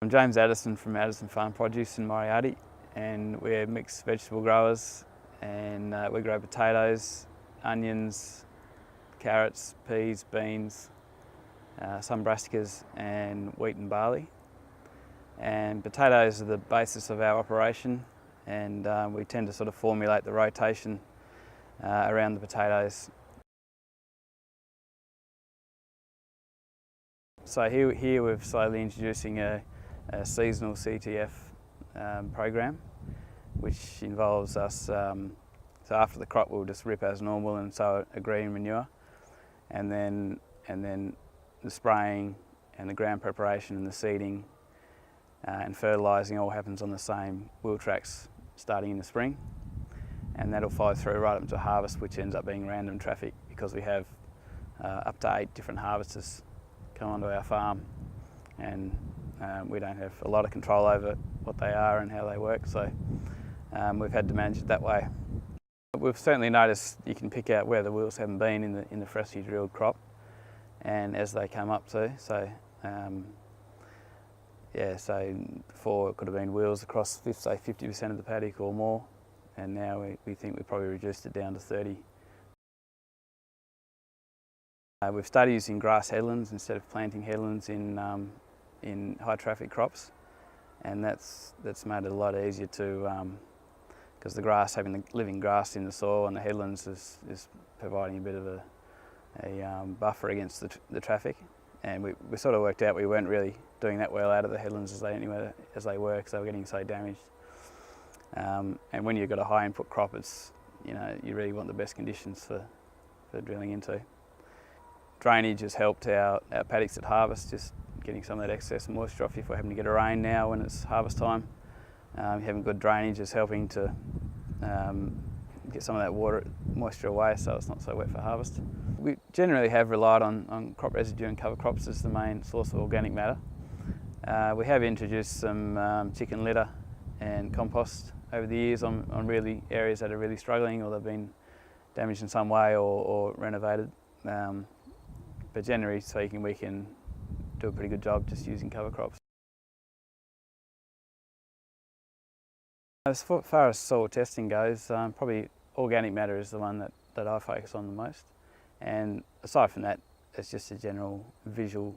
I'm James Addison from Addison Farm Produce in Moriarty, and we're mixed vegetable growers, and we grow potatoes, onions, carrots, peas, beans, some brassicas and wheat and barley. And potatoes are the basis of our operation, and we tend to sort of formulate the rotation around the potatoes. So here we're slowly introducing a seasonal CTF program, which involves us, so after the crop we'll just rip as normal and sow a green manure, and then the spraying and the ground preparation and the seeding and fertilising all happens on the same wheel tracks starting in the spring, and that'll follow through right up to harvest, which ends up being random traffic because we have up to 8 different harvesters come onto our farm, and we don't have a lot of control over what they are and how they work, so we've had to manage it that way. We've certainly noticed you can pick out where the wheels haven't been in the freshly drilled crop, and as they come up too. So so before it could have been wheels across say 50% of the paddock or more, and now we think we've probably reduced it down to 30. We've started using grass headlands instead of planting headlands in high traffic crops, and that's made it a lot easier to, because the grass, having the living grass in the soil, and the headlands is providing a bit of a buffer against the traffic. And we sort of worked out we weren't really doing that well out of the headlands as they were, because they were getting so damaged. And when you've got a high input crop, it's, you really want the best conditions for drilling into. Drainage has helped our paddocks at harvest, just getting some of that excess moisture off if we're having to get a rain now when it's harvest time. Having good drainage is helping to get some of that moisture away, so it's not so wet for harvest. We generally have relied on crop residue and cover crops as the main source of organic matter. We have introduced some chicken litter and compost over the years on really areas that are really struggling, or they've been damaged in some way or renovated. But generally speaking, we can do a pretty good job just using cover crops. As far as soil testing goes, probably organic matter is the one that I focus on the most. And aside from that, it's just a general visual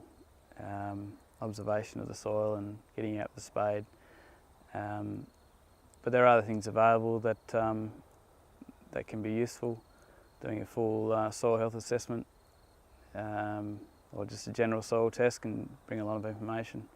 observation of the soil and getting out the spade. But there are other things available that can be useful. Doing a full soil health assessment or just a general soil test can bring a lot of information.